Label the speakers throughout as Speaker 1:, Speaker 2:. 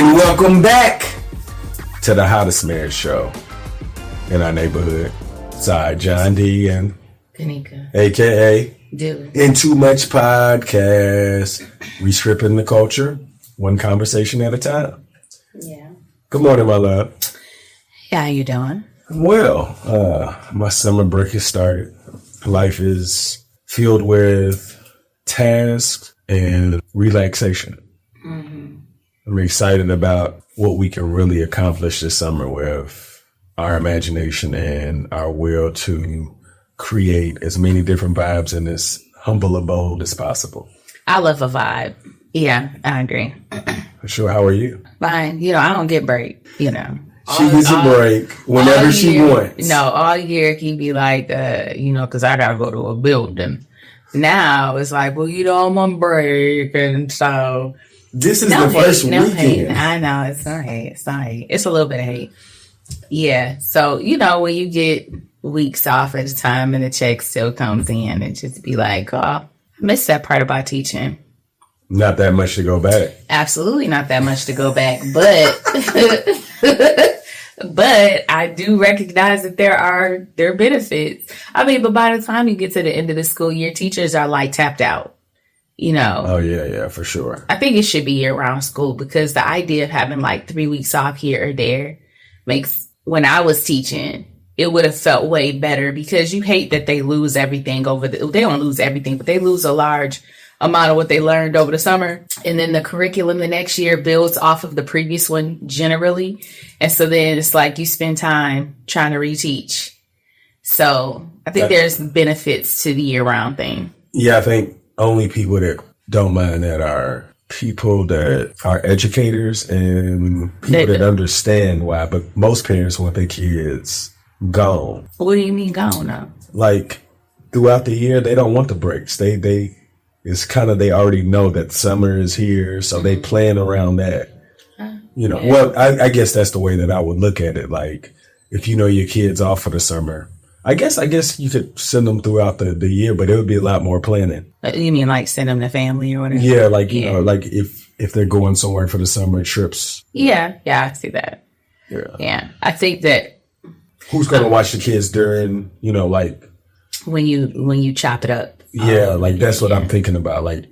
Speaker 1: And welcome back to the hottest marriage show in our neighborhood. Sorry, John D and
Speaker 2: Kanika,
Speaker 1: aka
Speaker 2: Dylan.
Speaker 1: In Too Much Podcast. Rescripting the culture, one conversation at a time.
Speaker 2: Yeah.
Speaker 1: Good morning, my love.
Speaker 2: How you doing?
Speaker 1: Well, my summer break has started. Life is filled with tasks and relaxation. Mm-hmm. I'm excited about what we can really accomplish this summer with our imagination and our will to create as many different vibes in this humble abode as possible.
Speaker 2: I love a vibe. Yeah, I agree.
Speaker 1: For sure. How are you?
Speaker 2: Fine. I don't get break,
Speaker 1: She gets a break whenever she wants.
Speaker 2: No, all year can be like, because I got to go to a building. Now it's like, I'm on break. And so.
Speaker 1: This is the first weekend.
Speaker 2: Hate. I know. It's not hate. It's not hate. It's a little bit of hate. Yeah. So, when you get weeks off at a time and the check still comes in, and just be like, I miss that part about teaching.
Speaker 1: Not that much to go back.
Speaker 2: Absolutely not that much to go back. But but I do recognize that there are benefits. But by the time you get to the end of the school year, teachers are like tapped out.
Speaker 1: Oh, yeah, for sure.
Speaker 2: I think it should be year-round school because the idea of having like 3 weeks off here or there makes, when I was teaching, it would have felt way better because you hate that they lose everything they don't lose everything, but they lose a large amount of what they learned over the summer. And then the curriculum the next year builds off of the previous one generally. And so then it's like you spend time trying to reteach. So I think there's benefits to the year-round thing.
Speaker 1: Yeah, I think only people that don't mind that are people that are educators and people that understand why. But most parents want their kids gone.
Speaker 2: What do you mean gone now? Like
Speaker 1: throughout the year, they don't want the breaks. It's kind of, they already know that summer is here, so they plan around that.
Speaker 2: Yeah.
Speaker 1: Well, I guess that's the way that I would look at it. Like, if your kid's off for the summer, I guess you could send them throughout the year, but it would be a lot more planning.
Speaker 2: You mean like send them to family or whatever?
Speaker 1: Yeah, like, like if they're going somewhere for the summer trips.
Speaker 2: Yeah, I see that. Yeah. I think that.
Speaker 1: Who's going to watch the kids during, like.
Speaker 2: When you chop it up.
Speaker 1: Yeah, that's what I'm thinking about. Like,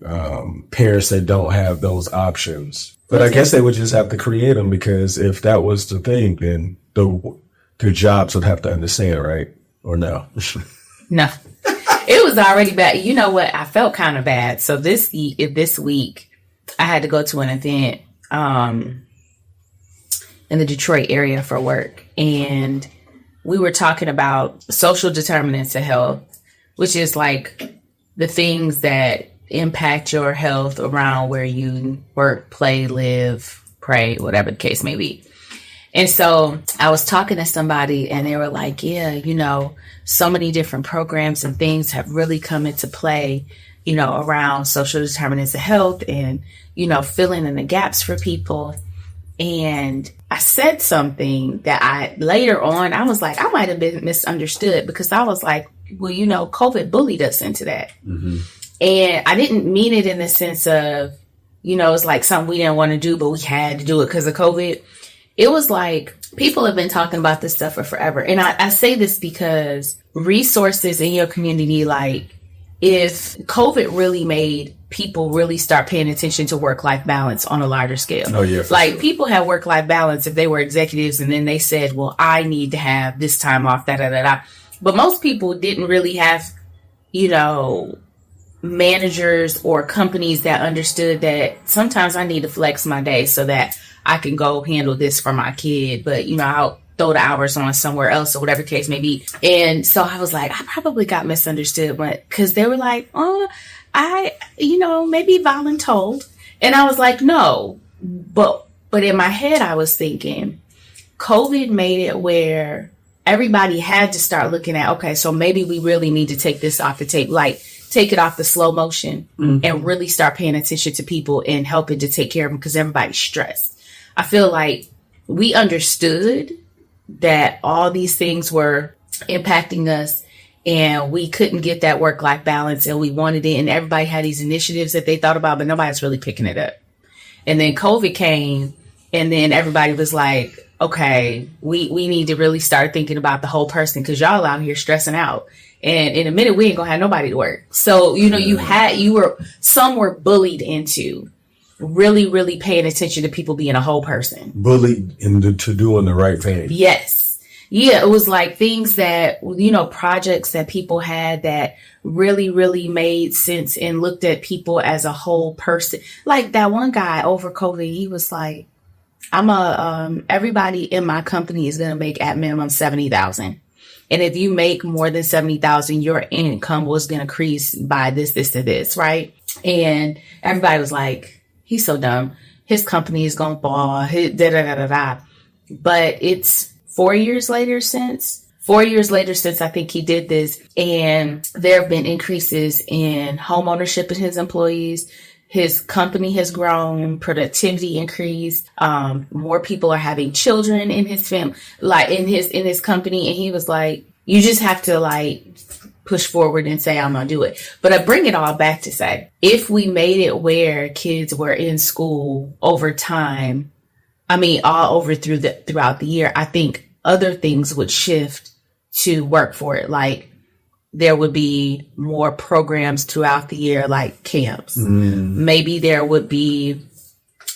Speaker 1: parents that don't have those options. But I guess they would just have to create them because if that was the thing, then their jobs would have to understand, right? Or no?
Speaker 2: No. It was already bad. You know what? I felt kind of bad. So this week, I had to go to an event in the Detroit area for work. And we were talking about social determinants of health, which is like the things that impact your health around where you work, play, live, pray, whatever the case may be. And so I was talking to somebody and they were like, yeah, so many different programs and things have really come into play, around social determinants of health and, filling in the gaps for people. And I said something that later on, I was like, I might have been misunderstood because I was like, well, COVID bullied us into that. Mm-hmm. And I didn't mean it in the sense of, it's like something we didn't want to do, but we had to do it because of COVID. It was like people have been talking about this stuff for forever. And I say this because resources in your community, like if COVID really made people really start paying attention to work-life balance on a larger scale.
Speaker 1: Oh, yeah.
Speaker 2: Like people have work-life balance if they were executives and then they said, well, I need to have this time off, da-da-da-da. But most people didn't really have, managers or companies that understood that sometimes I need to flex my day so that I can go handle this for my kid. But, I'll throw the hours on somewhere else or whatever the case may be. And so I was like, I probably got misunderstood, but because they were like, maybe voluntold. And I was like, no, but in my head, I was thinking COVID made it where everybody had to start looking at, okay, so maybe we really need to take this off the tape, like take it off the slow motion and really start paying attention to people and helping to take care of them because everybody's stressed. I feel like we understood that all these things were impacting us and we couldn't get that work-life balance and we wanted it. And everybody had these initiatives that they thought about, but nobody's really picking it up. And then COVID came And then everybody was like, okay, we need to really start thinking about the whole person because y'all out here stressing out. And in a minute, we ain't gonna have nobody to work. So, some were bullied into really, really paying attention to people being a whole person.
Speaker 1: Bullied into doing the right thing.
Speaker 2: Yes. Yeah, it was like things that, projects that people had that really, really made sense and looked at people as a whole person. Like that one guy over COVID, he was like, everybody in my company is going to make at minimum 70,000. And if you make more than 70,000, your income was going to increase by this, to this, right? And everybody was like, he's so dumb. His company is going to fall. But it's 4 years later since I think he did this. And there have been increases in home ownership in his employees. His company has grown, productivity increased. More people are having children in his family, like in his company. And he was like, you just have to like push forward and say, I'm going to do it. But I bring it all back to say, if we made it where kids were in school over time, all over throughout the year, I think other things would shift to work for it. Like there would be more programs throughout the year, like camps. Maybe there would be,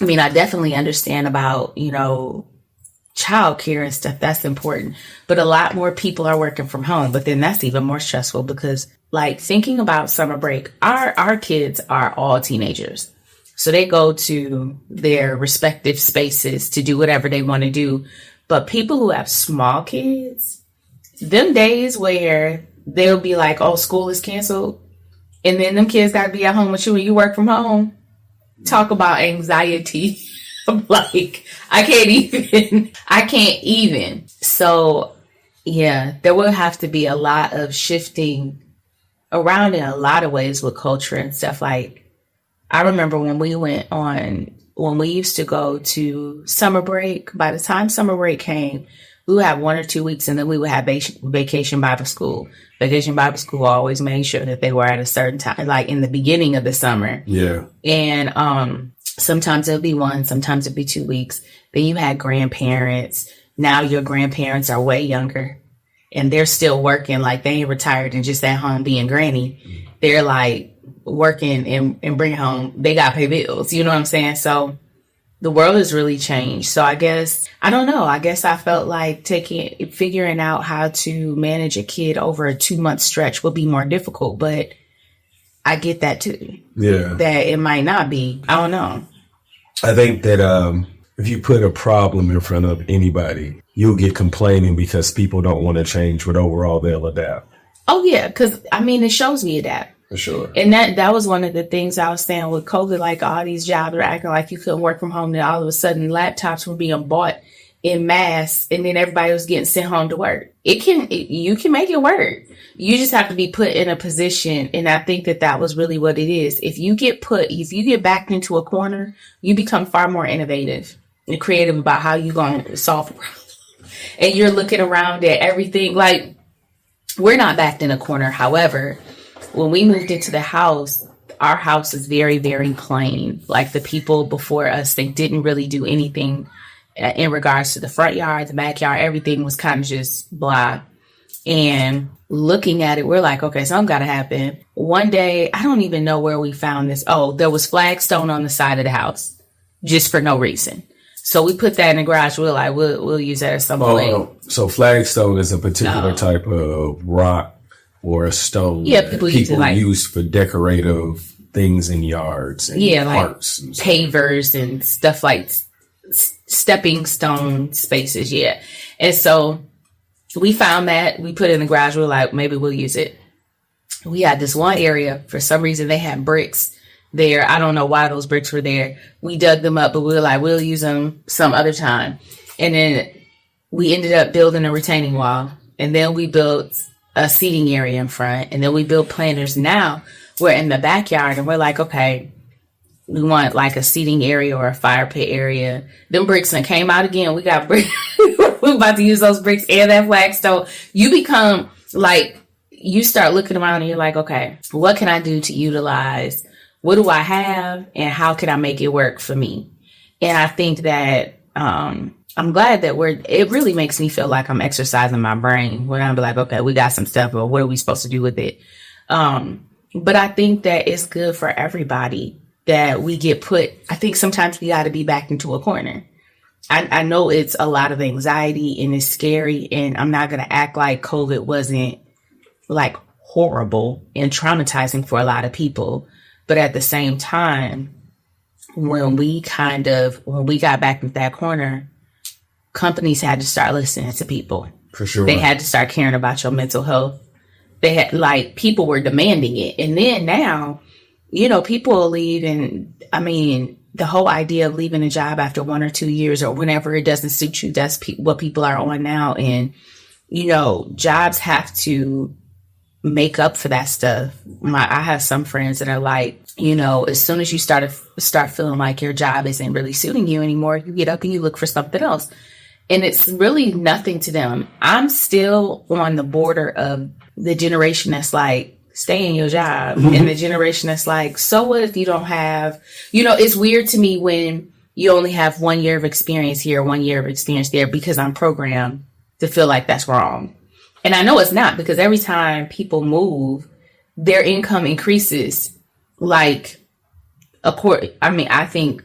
Speaker 2: I definitely understand about, childcare and stuff. That's important. But a lot more people are working from home. But then that's even more stressful because like thinking about summer break, our kids are all teenagers. So they go to their respective spaces to do whatever they want to do. But people who have small kids, them days where they'll be like, oh, school is canceled. And then them kids got to be at home with you and you work from home. Talk about anxiety. I'm like, I can't even. So yeah, there will have to be a lot of shifting around in a lot of ways with culture and stuff. Like I remember when we used to go to summer break, by the time summer break came, we would have 1 or 2 weeks and then we would have vacation Bible school. Vacation Bible school always made sure that they were at a certain time, like in the beginning of the summer.
Speaker 1: Yeah.
Speaker 2: And sometimes it'll be 1, sometimes it'll be 2 weeks. Then you had grandparents. Now your grandparents are way younger and they're still working. Like they ain't retired and just at home being granny. They're like working and bring home. They got to pay bills. You know what I'm saying? So the world has really changed. So I guess, I don't know. I guess I felt like figuring out how to manage a kid over a 2-month stretch would be more difficult, but I get that too.
Speaker 1: Yeah.
Speaker 2: That it might not be. I don't know.
Speaker 1: I think that if you put a problem in front of anybody, you'll get complaining because people don't want to change, but overall they'll adapt.
Speaker 2: Oh yeah. Cause it shows we adapt.
Speaker 1: For sure.
Speaker 2: And that was one of the things I was saying with COVID, like all these jobs were acting like you couldn't work from home. Then all of a sudden laptops were being bought in mass and then everybody was getting sent home to work. You can make it work. You just have to be put in a position. And I think that was really what it is. If you get backed into a corner, you become far more innovative and creative about how you're going to solve the problem. And you're looking around at everything. Like we're not backed in a corner. However, when we moved into the house, our house is very, very plain. Like the people before us, they didn't really do anything in regards to the front yard, the backyard. Everything was kind of just blah. And looking at it, we're like, okay, something got to happen. One day, I don't even know where we found this. Oh, there was flagstone on the side of the house just for no reason. So we put that in the garage. We're like, we'll use that at some point.
Speaker 1: So flagstone is a particular type of rock or a stone
Speaker 2: people
Speaker 1: use for decorative things in yards and parks.
Speaker 2: Like pavers and stuff like stepping stone spaces. Yeah. And so we found that, we put it in the garage. We're like, maybe we'll use it. We had this one area, for some reason they had bricks there. I don't know why those bricks were there. We dug them up, but we were like, we'll use them some other time. And then we ended up building a retaining wall. And then we built a seating area in front. And then we built planters. Now we're in the backyard and we're like, okay, we want like a seating area or a fire pit area. Them bricks and came out again. We got bricks. We're about to use those bricks and that flagstone. You become like, you start looking around and you're like, okay, what can I do to utilize? What do I have? And how can I make it work for me? And I think that I'm glad that it really makes me feel like I'm exercising my brain when I'm like, okay, we got some stuff, but what are we supposed to do with it? But I think that it's good for everybody that we get I think sometimes we got to be backed into a corner. I know it's a lot of anxiety and it's scary, and I'm not going to act like COVID wasn't like horrible and traumatizing for a lot of people. But at the same time, when we got back into that corner, companies had to start listening to people.
Speaker 1: For sure.
Speaker 2: They had to start caring about your mental health. They had people were demanding it. And then now, people will leave. And I mean, the whole idea of leaving a job after 1 or 2 years or whenever it doesn't suit you, that's what people are on now. And, jobs have to make up for that stuff. I have some friends that are like, as soon as you start feeling like your job isn't really suiting you anymore, you get up and you look for something else. And it's really nothing to them. I'm still on the border of the generation that's like, stay in your job. Mm-hmm. And the generation that's like, so what if you don't have, it's weird to me when you only have 1 year of experience here, 1 year of experience there, because I'm programmed to feel like that's wrong. And I know it's not, because every time people move, their income increases. I think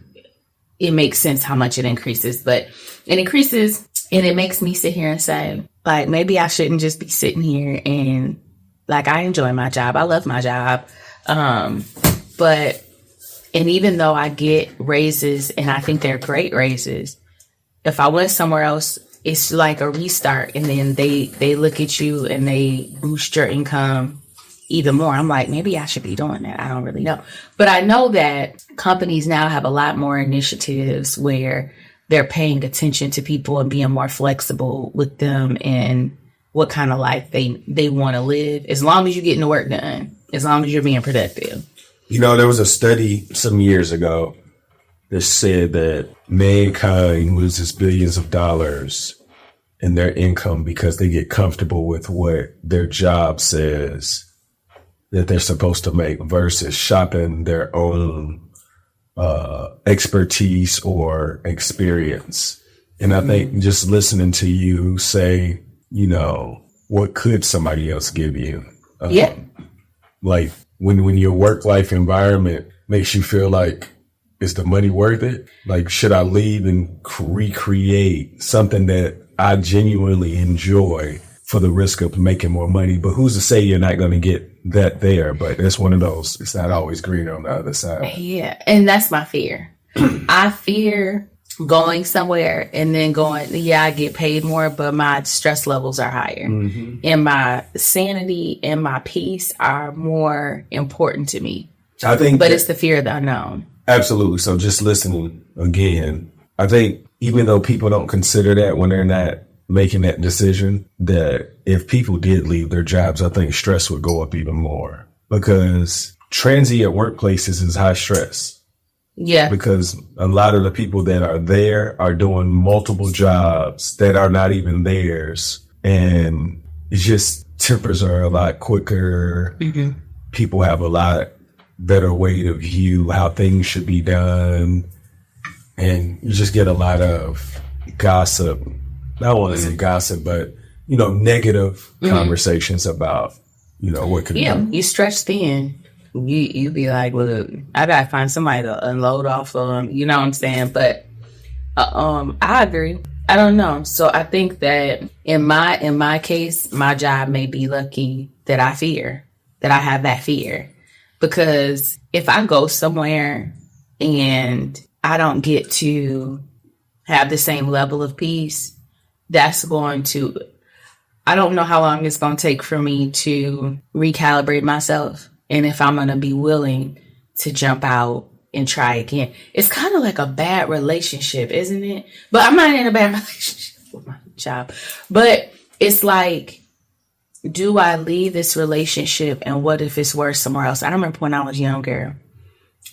Speaker 2: it makes sense how much it increases, but it increases, and it makes me sit here and say, like, maybe I shouldn't just be sitting here and I enjoy my job. I love my job. And even though I get raises and I think they're great raises, if I went somewhere else, it's like a restart, and then they look at you and they boost your income even more. I'm like, maybe I should be doing that. I don't really know. But I know that companies now have a lot more initiatives where they're paying attention to people and being more flexible with them and what kind of life they want to live, as long as you're getting the work done, as long as you're being productive.
Speaker 1: There was a study some years ago that said that mankind loses billions of dollars in their income because they get comfortable with what their job says that they're supposed to make versus shopping their own expertise or experience. And I think just listening to you say, what could somebody else give you? Like when your work-life environment makes you feel like, is the money worth it? Like, should I leave and recreate something that I genuinely enjoy for the risk of making more money? But who's to say you're not going to get that there? But it's one of those, it's not always green on the other side.
Speaker 2: Yeah. And that's my fear. I fear going somewhere and then I get paid more, but my stress levels are higher. Mm-hmm. And my sanity and my peace are more important to me. But it's the fear of the unknown.
Speaker 1: Absolutely. So just listening again, I think even though people don't consider that when they're not making that decision, that if people did leave their jobs, I think stress would go up even more, because transient workplaces is high stress.
Speaker 2: Yeah.
Speaker 1: Because a lot of the people that are there are doing multiple jobs that are not even theirs. And it's just tempers are a lot quicker. Mm-hmm. People have a lot better way to view how things should be done. And you just get a lot of gossip. I don't want to say gossip, but, negative conversations about, what could be done.
Speaker 2: You stretch thin. You be like, well, I got to find somebody to unload off of them. You know what I'm saying? But I agree. I don't know. So I think that in my case, my job may be lucky that I have that fear. Because if I go somewhere and I don't get to have the same level of peace, I don't know how long it's going to take for me to recalibrate myself. And if I'm going to be willing to jump out and try again. It's kind of like a bad relationship, isn't it? But I'm not in a bad relationship with my job. But it's like, do I leave this relationship and what if it's worse somewhere else? I remember when I was younger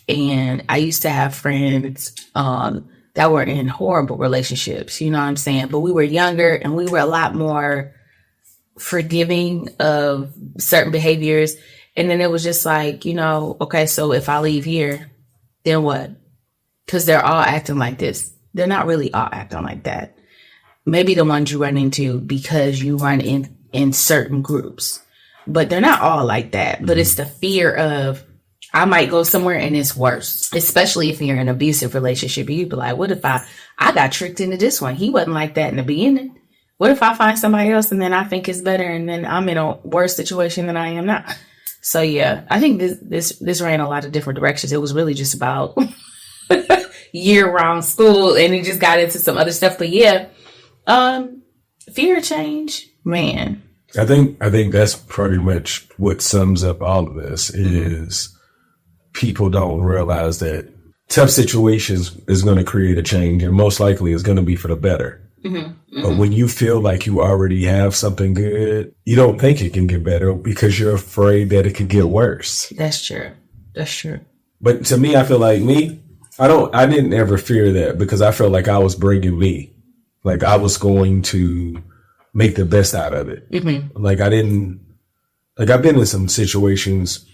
Speaker 2: and I used to have friends that were in horrible relationships, you know what I'm saying? But we were younger and we were a lot more forgiving of certain behaviors. And then it was just like, okay, so if I leave here, then what? Because they're all acting like this. they're not really all acting like that. Maybe the ones you run into because you run in certain groups, but they're not all like that. But it's the fear of, I might go somewhere and it's worse, especially if you're in an abusive relationship. You'd be like, what if I got tricked into this one? He wasn't like that in the beginning. What if I find somebody else and then I think it's better and then I'm in a worse situation than I am now? So yeah, I think this ran a lot of different directions. It was really just about year-round school, and it just got into some other stuff. But yeah, fear of change, man.
Speaker 1: I think that's pretty much what sums up all of this is people don't realize that tough situations is going to create a change, and most likely is going to be for the better. But when you feel like you already have something good, you don't think it can get better because you're afraid that it could get worse.
Speaker 2: That's true. That's true.
Speaker 1: But to me, I feel like I didn't ever fear that because I felt like I was bringing me, like I was going to make the best out of it. Like I've been in some situations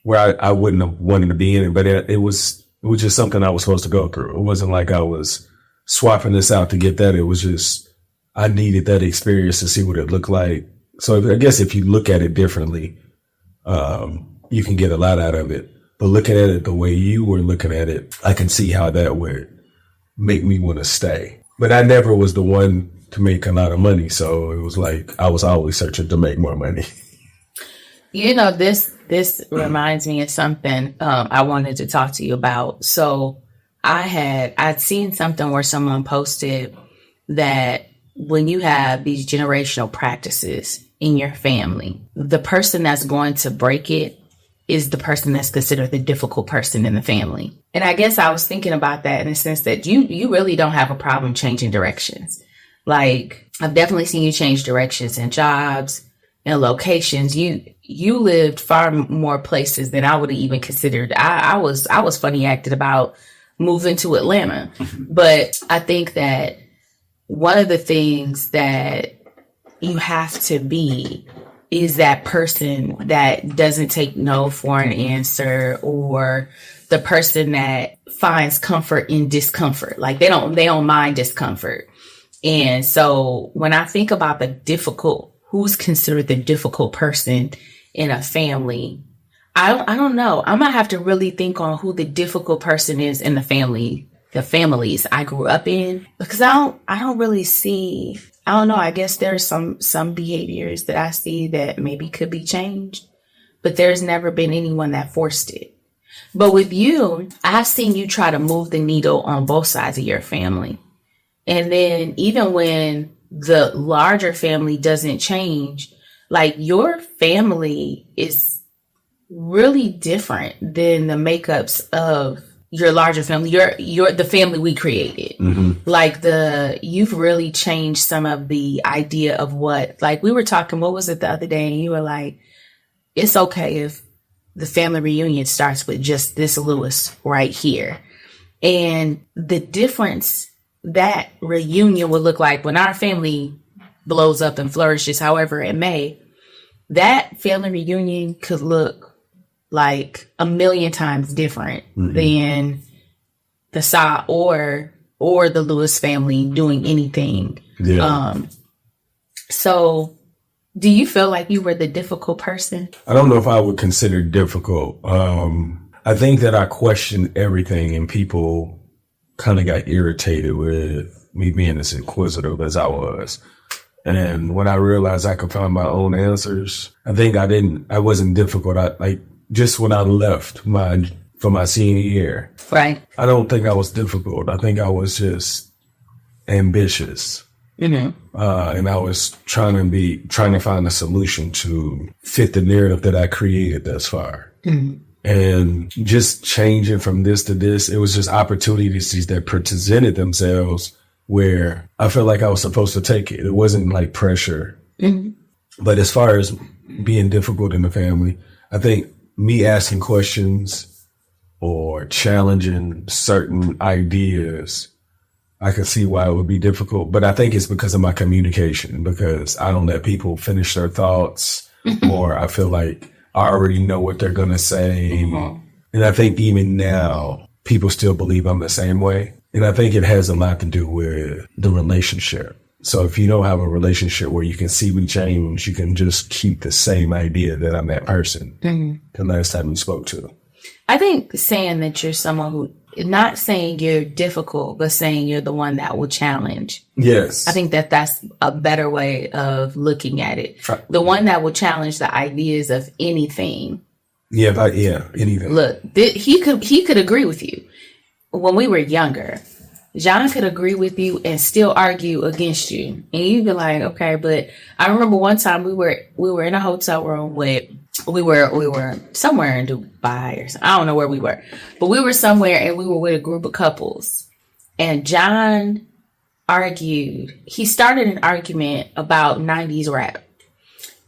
Speaker 1: where I wouldn't have wanted to be in it, but it was just something I was supposed to go through. It wasn't like I was swapping this out to get that. It was just, I needed that experience to see what it looked like. So I guess if you look at it differently, you can get a lot out of it. But looking at it the way you were looking at it, I can see how that would make me want to stay. But I never was the one to make a lot of money. So it was like, I was always searching to make more money.
Speaker 2: You know, this reminds me of something I wanted to talk to you about. So I'd seen something where someone posted that when you have these generational practices in your family, the person that's going to break it is the person that's considered the difficult person in the family. And I guess I was thinking about that in the sense that you really don't have a problem changing directions. Like, I've definitely seen you change directions in jobs and locations. You lived far more places than I would have even considered. I was funny acted about moving to Atlanta. But I think that one of the things that you have to be is that person that doesn't take no for an answer, or the person that finds comfort in discomfort. Like they don't mind discomfort. And so when I think about who's considered the difficult person in a family, I don't know. I might have to really think on who the difficult person is in the families I grew up in, because I don't really see, I don't know. I guess there's some behaviors that I see that maybe could be changed, but there's never been anyone that forced it. But with you, I've seen you try to move the needle on both sides of your family. And then even when the larger family doesn't change, like your family is really different than the makeups of your larger family, the family we created. Like you've really changed some of the idea of what, like we were talking, what was it the other day? And you were like, it's okay if the family reunion starts with just this Lewis right here. And the difference that reunion would look like when our family blows up and flourishes, however it may, that family reunion could look like a million times different than the Sa or the Lewis family doing anything. Yeah. So do you feel like you were the difficult person?
Speaker 1: I don't know if I would consider difficult. I think that I questioned everything, and people kind of got irritated with me being as inquisitive as I was. And when I realized I could find my own answers, I think I wasn't difficult. Just when I left for my senior year,
Speaker 2: right?
Speaker 1: I don't think I was difficult. I think I was just ambitious, and I was trying to find a solution to fit the narrative that I created thus far. And just changing from this to this, it was just opportunities that presented themselves where I felt like I was supposed to take it. It wasn't like pressure. But as far as being difficult in the family, I think me asking questions or challenging certain ideas, I can see why it would be difficult. But I think it's because of my communication, because I don't let people finish their thoughts, or I feel like I already know what they're going to say. And I think even now, people still believe I'm the same way. And I think it has a lot to do with the relationship. So if you don't have a relationship where you can see me change, you can just keep the same idea that I'm that person the last time you spoke to.
Speaker 2: I think saying that you're someone who, not saying you're difficult, but saying you're the one that will challenge.
Speaker 1: Yes.
Speaker 2: I think that that's a better way of looking at it. The one that will challenge the ideas of anything.
Speaker 1: Yeah, anything.
Speaker 2: Look, he could agree with you. When we were younger, John could agree with you and still argue against you. And you'd be like, okay, but I remember one time we were in a hotel room with, we were somewhere in Dubai or something. I don't know where we were, but we were somewhere and we were with a group of couples. And John he started an argument about 90s rap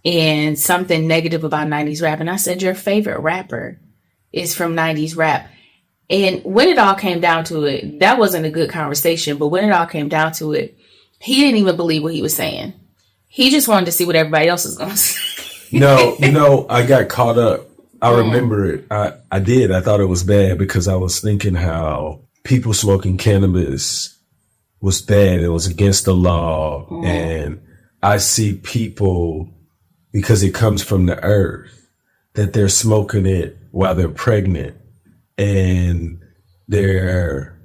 Speaker 2: and something negative about 90s rap. And I said, your favorite rapper is from 90s rap. And when it all came down to it, that wasn't a good conversation. But when it all came down to it, he didn't even believe what he was saying. He just wanted to see what everybody else was going to say.
Speaker 1: No, I got caught up. I remember it. I did. I thought it was bad because I was thinking how people smoking cannabis was bad. It was against the law. And I see people, because it comes from the earth, that they're smoking it while they're pregnant. And they're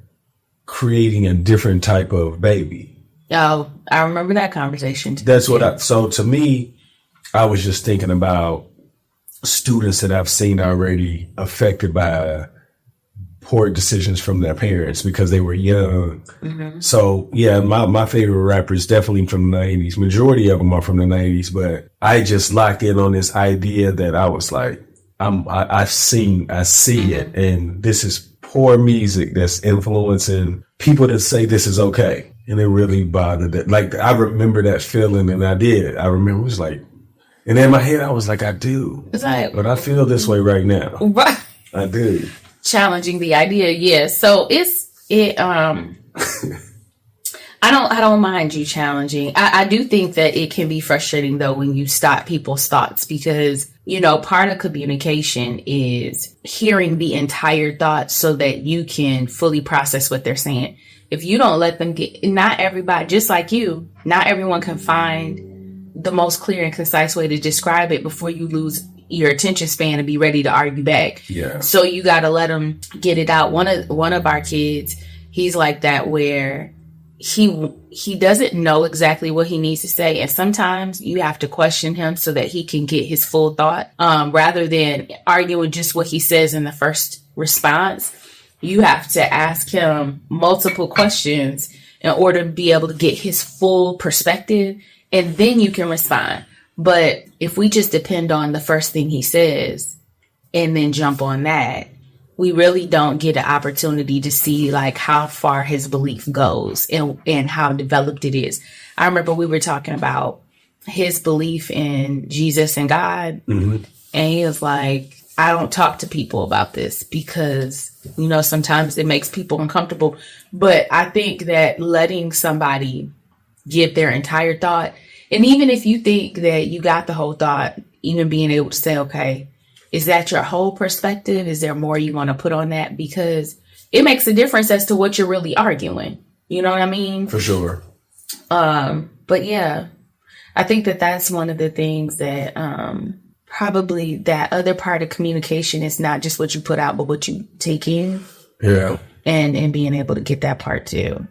Speaker 1: creating a different type of baby.
Speaker 2: Oh, I remember that conversation.
Speaker 1: That's what so to me, I was just thinking about students that I've seen already affected by poor decisions from their parents because they were young. So yeah, my favorite rapper is definitely from the 90s. Majority of them are from the 90s, but I just locked in on this idea that I was like, I see it, and this is poor music that's influencing people that say this is okay, and it really bothered it. Like I remember that feeling, and I did. I remember it was like, and in my head I was like, I do,
Speaker 2: it's like,
Speaker 1: but I feel this way right now.
Speaker 2: Right.
Speaker 1: I do.
Speaker 2: Challenging the idea, yeah. So I don't mind you challenging. I do think that it can be frustrating though when you stop people's thoughts because, you know, part of communication is hearing the entire thought so that you can fully process what they're saying. If you don't let them not everybody, just like you, not everyone can find the most clear and concise way to describe it before you lose your attention span and be ready to argue back.
Speaker 1: Yeah.
Speaker 2: So you got to let them get it out. One of our kids, he's like that where he doesn't know exactly what he needs to say. And sometimes you have to question him so that he can get his full thought. Rather than arguing just what he says in the first response, you have to ask him multiple questions in order to be able to get his full perspective. And then you can respond. But if we just depend on the first thing he says and then jump on that, we really don't get an opportunity to see like how far his belief goes and how developed it is. I remember we were talking about his belief in Jesus and God. And he was like, I don't talk to people about this because, you know, sometimes it makes people uncomfortable. But I think that letting somebody give their entire thought, and even if you think that you got the whole thought, even being able to say, okay, is that your whole perspective? Is there more you want to put on that? Because it makes a difference as to what you're really arguing. You know what I mean?
Speaker 1: For sure.
Speaker 2: But yeah, I think that that's one of the things that probably that other part of communication is not just what you put out, but what you take in.
Speaker 1: Yeah.
Speaker 2: And being able to get that part too.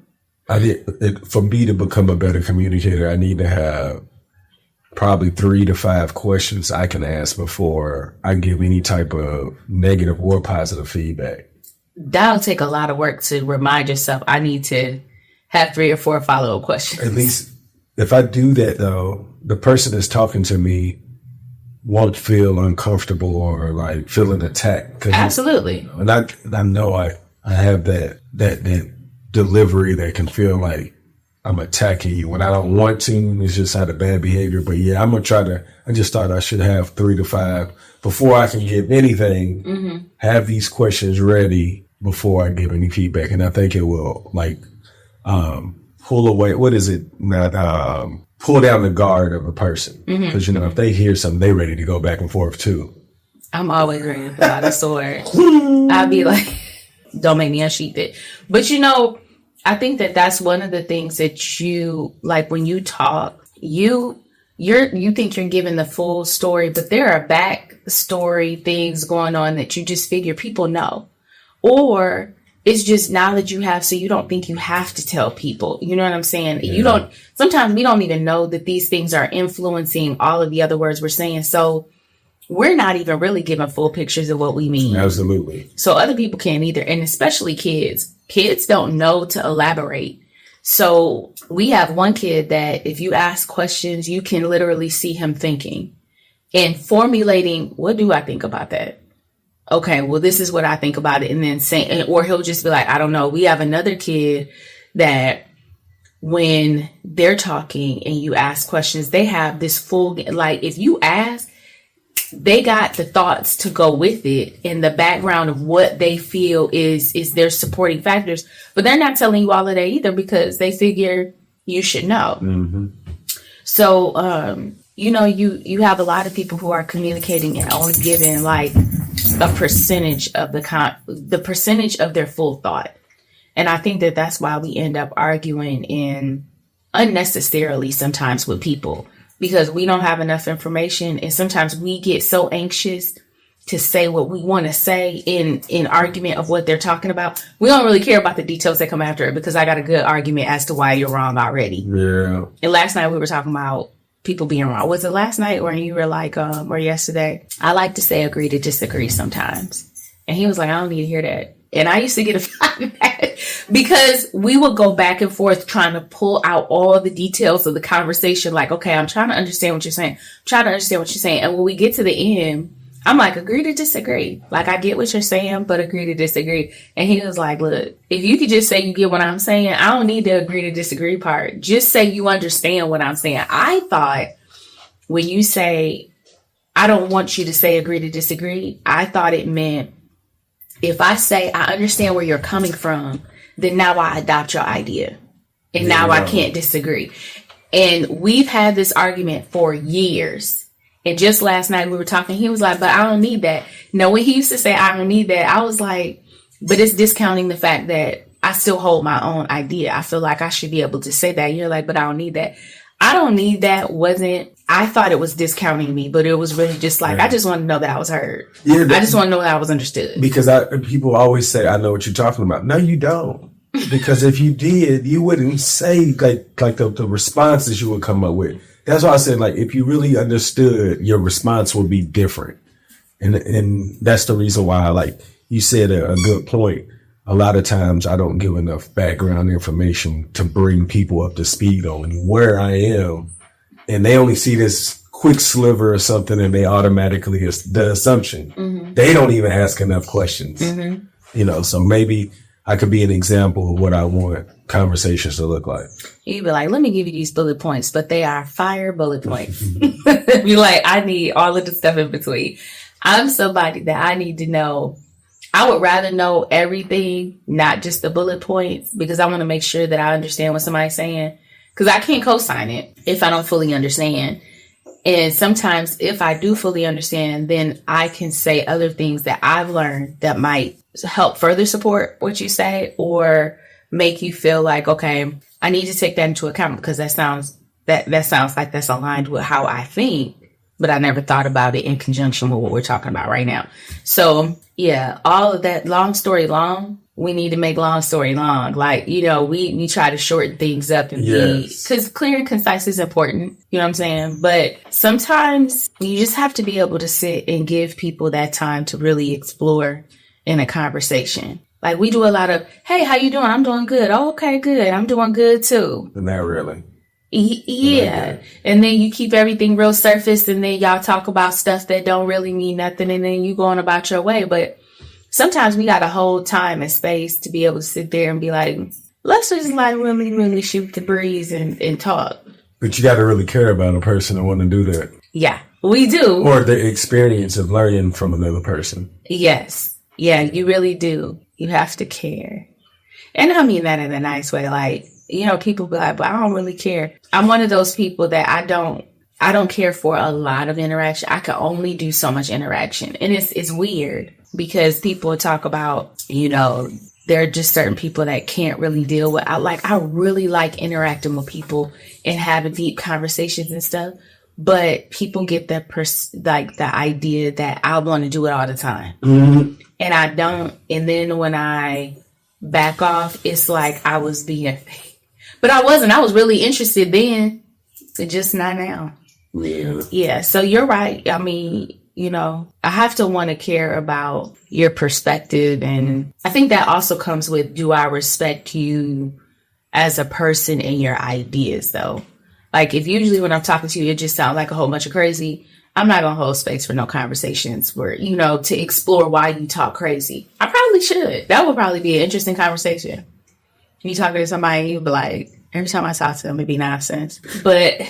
Speaker 1: For me to become a better communicator, I need to have probably 3 to 5 questions I can ask before I give any type of negative or positive feedback.
Speaker 2: That'll take a lot of work to remind yourself, I need to have 3 or 4 follow-up questions.
Speaker 1: At least if I do that, though, the person that's talking to me won't feel uncomfortable or like feeling attacked.
Speaker 2: Absolutely.
Speaker 1: And I know I have that delivery that can feel like I'm attacking you when I don't want to. It's just out of bad behavior. But yeah, I'm going to try to, I just thought I should have 3 to 5 before I can give anything, have these questions ready before I give any feedback. And I think it will like, pull away. What is it? Pull down the guard of a person. Because, you know, if they hear something, they're ready to go back and forth too.
Speaker 2: I'm always ready to pull out a sword. I'll be like, don't make me unsheath it. But you know, I think that that's one of the things that you like when you talk, you think you're giving the full story, but there are backstory things going on that you just figure people know, or it's just knowledge you have, so you don't think you have to tell people. You know what I'm saying? Yeah. You don't. Sometimes we don't even know that these things are influencing all of the other words we're saying. So we're not even really giving full pictures of what we mean.
Speaker 1: Absolutely.
Speaker 2: So other people can't either, and especially kids. Kids don't know to elaborate. So we have one kid that if you ask questions, you can literally see him thinking and formulating, what do I think about that? Okay, well, this is what I think about it. And then saying, or he'll just be like, I don't know. We have another kid that when they're talking and you ask questions, they have this full, like if you ask, they got the thoughts to go with it in the background of what they feel is their supporting factors, but they're not telling you all of that either because they figure you should know. Mm-hmm. So, you have a lot of people who are communicating and only giving like a percentage of the percentage of their full thought. And I think that that's why we end up arguing in unnecessarily sometimes with people, because we don't have enough information. And sometimes we get so anxious to say what we want to say in argument of what they're talking about. We don't really care about the details that come after it, because I got a good argument as to why you're wrong already. Yeah. And last night we were talking about people being wrong. Was it last night or you were like, or yesterday? I like to say agree to disagree sometimes. And he was like, I don't need to hear that. And I used to get offended because we would go back and forth trying to pull out all the details of the conversation. Like, okay, I'm trying to understand what you're saying. And when we get to the end, I'm like, agree to disagree. Like, I get what you're saying, but agree to disagree. And he was like, look, if you could just say you get what I'm saying, I don't need the agree to disagree part. Just say you understand what I'm saying. I thought when you say, I don't want you to say agree to disagree, I thought it meant if I say I understand where you're coming from, then now I adopt your idea. And now I can't disagree. And we've had this argument for years. And just last night we were talking, he was like, but I don't need that. No, when he used to say, I don't need that, I was like, but it's discounting the fact that I still hold my own idea. I feel like I should be able to say that. You're like, but I don't need that. I don't need that I thought it was discounting me, but it was really just like, I just want to know that I was heard. Yeah, I just want to know that I was understood.
Speaker 1: Because people always say, I know what you're talking about. No, you don't. Because if you did, you wouldn't say like the responses you would come up with. That's why I said, like, if you really understood, your response would be different. And that's the reason why, like you said, a good point. A lot of times I don't give enough background information to bring people up to speed on where I am. And they only see this quick sliver or something and they automatically, the assumption. Mm-hmm. They don't even ask enough questions. Mm-hmm. So maybe I could be an example of what I want conversations to look like.
Speaker 2: You'd be like, let me give you these bullet points, but they are fire bullet points. Be like, I need all of the stuff in between. I'm somebody that I need to know. I would rather know everything, not just the bullet points, because I want to make sure that I understand what somebody's saying. Because I can't co-sign it if I don't fully understand. And sometimes if I do fully understand, then I can say other things that I've learned that might help further support what you say or make you feel like, okay, I need to take that into account because that sounds like that's aligned with how I think, but I never thought about it in conjunction with what we're talking about right now. So yeah, all of that, long story long, we need to make long story long. Like, we try to shorten things up and because clear and concise is important. You know what I'm saying? But sometimes you just have to be able to sit and give people that time to really explore in a conversation. Like we do a lot of, hey, how you doing? I'm doing good. Oh, okay, good. I'm doing good too.
Speaker 1: Not really.
Speaker 2: Yeah. And then you keep everything real surface and then y'all talk about stuff that don't really mean nothing and then you going about your way. But sometimes we got to hold time and space to be able to sit there and be like, let's just like really, really shoot the breeze and talk.
Speaker 1: But you got to really care about a person and want to do that.
Speaker 2: Yeah, we do.
Speaker 1: Or the experience of learning from another person.
Speaker 2: Yes. Yeah, you really do. You have to care. And I mean that in a nice way. Like, people be like, but I don't really care. I'm one of those people that I don't care for a lot of interaction. I can only do so much interaction. And it's weird because people talk about, there are just certain people that can't really deal with. I really like interacting with people and having deep conversations and stuff. But people get that the idea that I want to do it all the time, and I don't. And then when I back off, it's like I was being fake, but I wasn't. I was really interested then, but just not now. Yeah. So you're right. I mean, I have to want to care about your perspective, and I think that also comes with, do I respect you as a person and your ideas, though? Like, if usually when I'm talking to you, it just sounds like a whole bunch of crazy, I'm not going to hold space for no conversations where, to explore why you talk crazy. I probably should. That would probably be an interesting conversation. You talking to somebody, you'd be like, every time I talk to them, it'd be nonsense. But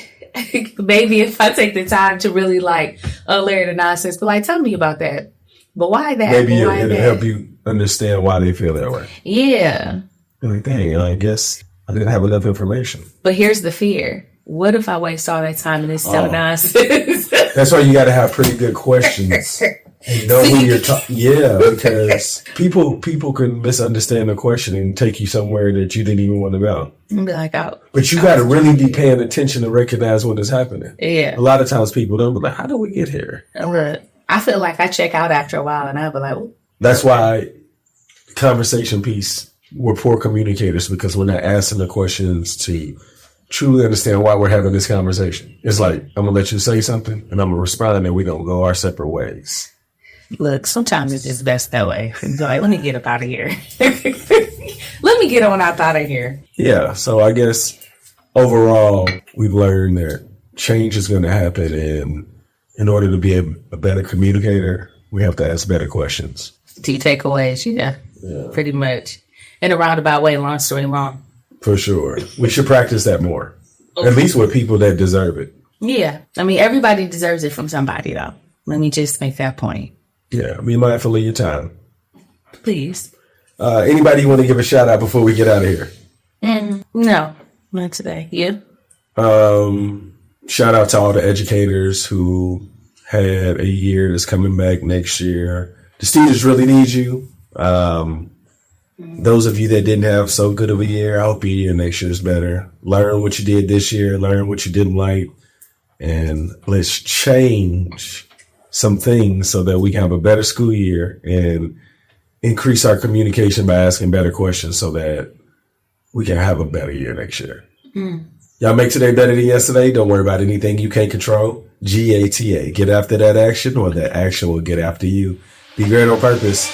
Speaker 2: maybe if I take the time to really layer the nonsense, but tell me about that. But why that?
Speaker 1: Maybe it'll help you understand why they feel that way.
Speaker 2: Yeah.
Speaker 1: You're like, dang, I guess I didn't have enough information.
Speaker 2: But here's the fear. What if I waste all that time and it's so nonsense?
Speaker 1: That's why you got to have pretty good questions. And know who you're talking. Yeah, because people can misunderstand the question and take you somewhere that you didn't even want to go.
Speaker 2: And be like, oh.
Speaker 1: But you got to really be paying attention to recognize what is happening.
Speaker 2: Yeah.
Speaker 1: A lot of times people don't be like, how do we get here?
Speaker 2: I feel like I check out after a while and I'll be like, oh.
Speaker 1: That's why conversation piece, we're poor communicators, because we're not asking the questions to truly understand why we're having this conversation. It's like, I'm going to let you say something and I'm going to respond and we don't go our separate ways.
Speaker 2: Look, sometimes it's just best that way. It's like, let me get up out of here. Let me get on out of here.
Speaker 1: Yeah. So I guess overall, we've learned that change is going to happen. And in order to be a better communicator, we have to ask better questions.
Speaker 2: Key takeaways. Yeah, pretty much. In a roundabout way, long story long.
Speaker 1: For sure. We should practice that more. Okay. At least with people that deserve it.
Speaker 2: Yeah. I mean, everybody deserves it from somebody, though. Let me just make that point.
Speaker 1: Yeah. Be mindful of your time.
Speaker 2: Please.
Speaker 1: Anybody you want to give a shout out before we get out of here?
Speaker 2: No. Not today. You?
Speaker 1: Shout out to all the educators who had a year that's coming back next year. The students really need you. Those of you that didn't have so good of a year, I hope your year next year is better. Learn what you did this year, learn what you didn't like, and let's change some things so that we can have a better school year and increase our communication by asking better questions so that we can have a better year next year. Y'all make today better than yesterday. Don't worry about anything you can't control. GATA. Get after that action, or that action will get after you. Be great on purpose.